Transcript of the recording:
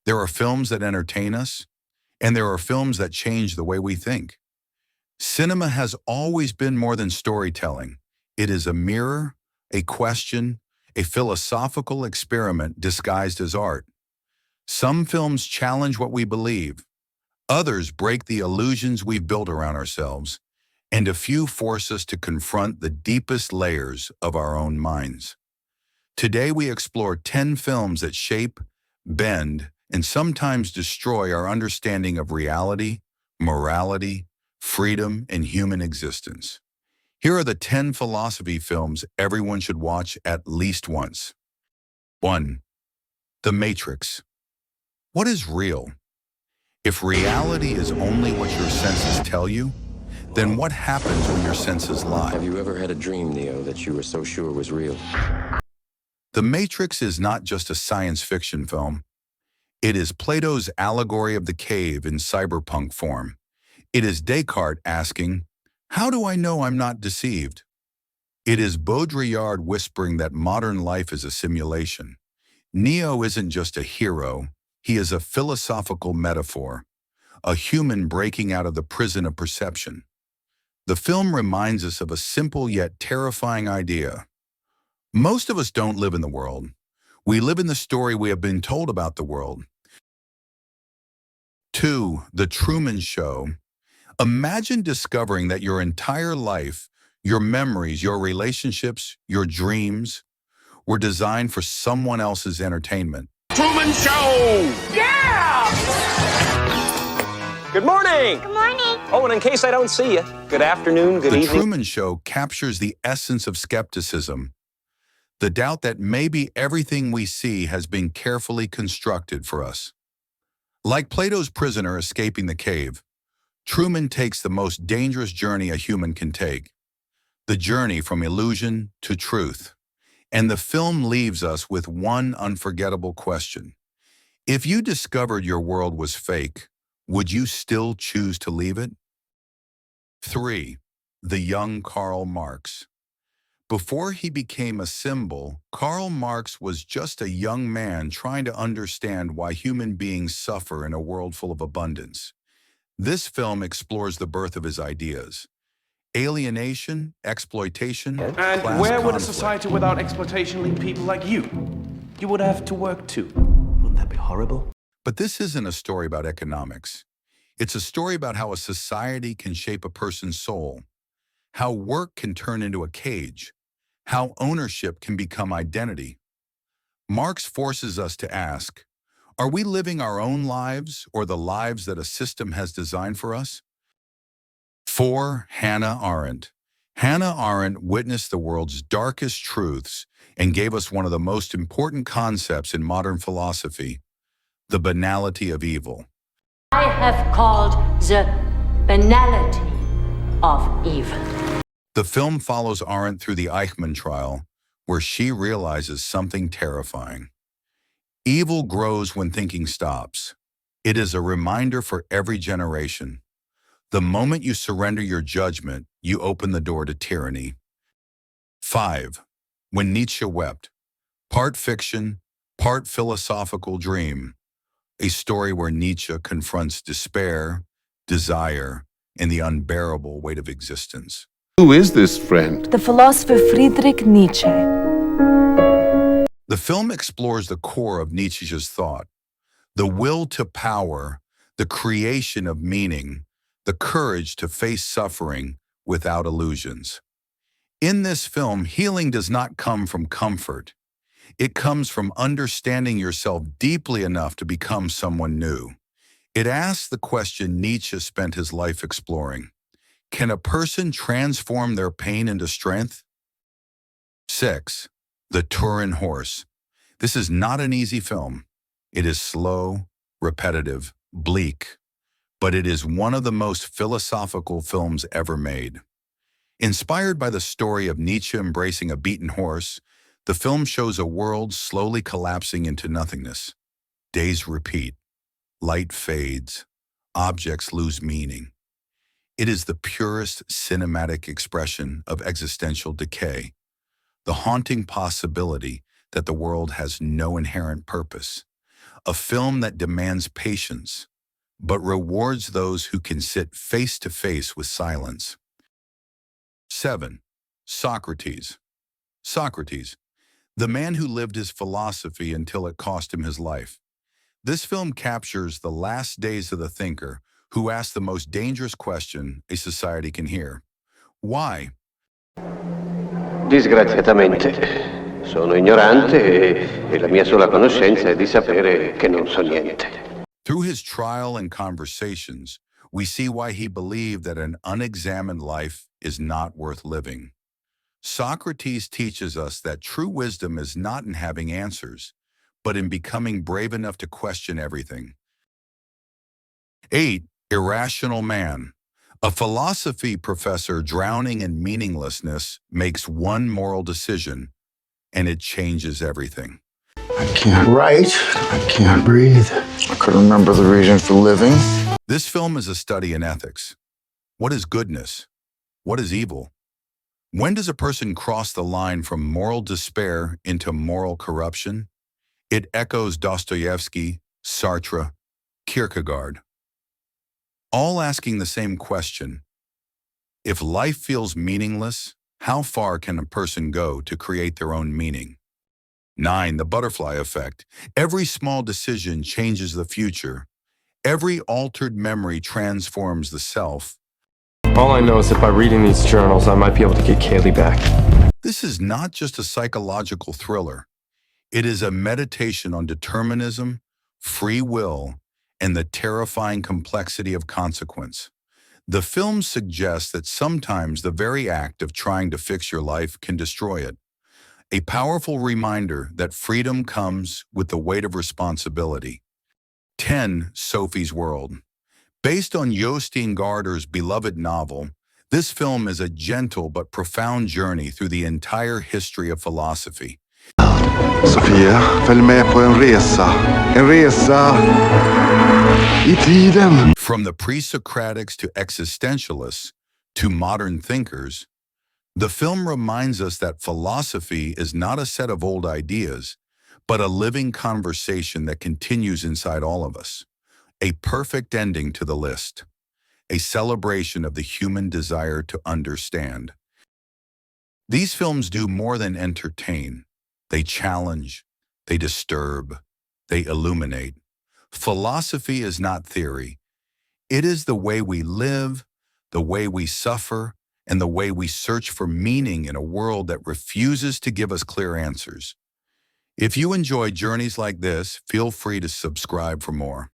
There are films that entertain us, and there are films that change the way we think. Cinema has always been more than storytelling. It is a mirror, a question, a philosophical experiment disguised as art. Some films challenge what we believe. Others break the illusions we've built around ourselves, and a few force us to confront the deepest layers of our own minds. Today we explore 10 films that shape, bend, and sometimes destroy our understanding of reality, morality, freedom, and human existence. Here are the 10 philosophy films everyone should watch at least once. 1. The Matrix. What is real? If reality is only what your senses tell you, then what happens when your senses lie? Have you ever had a dream, Neo, that you were so sure was real? The Matrix is not just a science fiction film. It is Plato's allegory of the cave in cyberpunk form. It is Descartes asking, "How do I know I'm not deceived?" It is Baudrillard whispering that modern life is a simulation. Neo isn't just a hero, he is a philosophical metaphor, a human breaking out of the prison of perception. The film reminds us of a simple yet terrifying idea. Most of us don't live in the world. We live in the story we have been told about the world. 2. The Truman Show. Imagine discovering that your entire life, your memories, your relationships, your dreams, were designed for someone else's entertainment. Truman Show! Yeah! Good morning! Good morning. Oh, and in case I don't see you, good afternoon, good The evening. Truman Show captures the essence of skepticism, the doubt that maybe everything we see has been carefully constructed for us. Like Plato's prisoner escaping the cave, Truman takes the most dangerous journey a human can take, the journey from illusion to truth. And the film leaves us with one unforgettable question. If you discovered your world was fake, would you still choose to leave it? 3. The young Karl Marx. Before he became a symbol, Karl Marx was just a young man trying to understand why human beings suffer in a world full of abundance. This film explores the birth of his ideas. Alienation, exploitation, And class where would a conflict. society without exploitation leave people like you? You would have to work too. Wouldn't that be horrible? But this isn't a story about economics. It's a story about how a society can shape a person's soul, how work can turn into a cage, how ownership can become identity. Marx forces us to ask, are we living our own lives or the lives that a system has designed for us? 4. Hannah Arendt. Hannah Arendt witnessed the world's darkest truths and gave us one of the most important concepts in modern philosophy, the banality of evil. I have called the banality of evil. The film follows Arendt through the Eichmann trial, where she realizes something terrifying. Evil grows when thinking stops. It is a reminder for every generation. The moment you surrender your judgment, you open the door to tyranny. 5. When Nietzsche Wept. Part fiction, part philosophical dream. A story where Nietzsche confronts despair, desire, and the unbearable weight of existence. Who is this friend? The philosopher Friedrich Nietzsche. The film explores the core of Nietzsche's thought, the will to power, the creation of meaning, the courage to face suffering without illusions. In this film, healing does not come from comfort. It comes from understanding yourself deeply enough to become someone new. It asks the question Nietzsche spent his life exploring. Can a person transform their pain into strength? 6. The Turin Horse. This is not an easy film. It is slow, repetitive, bleak, but it is one of the most philosophical films ever made. Inspired by the story of Nietzsche embracing a beaten horse, the film shows a world slowly collapsing into nothingness. Days repeat, light fades, objects lose meaning. It is the purest cinematic expression of existential decay, the haunting possibility that the world has no inherent purpose. a film that demands patience, but rewards those who can sit face to face with silence. 7. Socrates. Socrates, the man who lived his philosophy until it cost him his life. This film captures the last days of the thinker who asked the most dangerous question a society can hear. Why? Disgraziatamente, sono ignorante e la mia sola conoscenza è di sapere che non so niente. Through his trial and conversations, we see why he believed that an unexamined life is not worth living. Socrates teaches us that true wisdom is not in having answers, but in becoming brave enough to question everything. 8. Irrational Man. A philosophy professor drowning in meaninglessness makes one moral decision, and it changes everything. I can't write. I can't breathe. I couldn't remember the reason for living. This film is a study in ethics. What is goodness? What is evil? When does a person cross the line from moral despair into moral corruption? It echoes Dostoevsky, Sartre, Kierkegaard, all asking the same question. If life feels meaningless, how far can a person go to create their own meaning? 9. The butterfly effect. Every small decision changes the future. Every altered memory transforms the self. All I know is that by reading these journals, I might be able to get Kaylee back. This is not just a psychological thriller. It is a meditation on determinism, free will, and the terrifying complexity of consequence. The film suggests that sometimes the very act of trying to fix your life can destroy it. A powerful reminder that freedom comes with the weight of responsibility. 10. Sophie's World. Based on Jostein Gaarder's beloved novel, this film is a gentle but profound journey through the entire history of philosophy. Sofia, följ med på en resa. En resa i tiden. From the pre-Socratics to existentialists to modern thinkers, the film reminds us that philosophy is not a set of old ideas, but a living conversation that continues inside all of us. A perfect ending to the list, a celebration of the human desire to understand. These films do more than entertain. They challenge, they disturb, they illuminate. Philosophy is not theory. It is the way we live, the way we suffer, and the way we search for meaning in a world that refuses to give us clear answers. If you enjoy journeys like this, feel free to subscribe for more.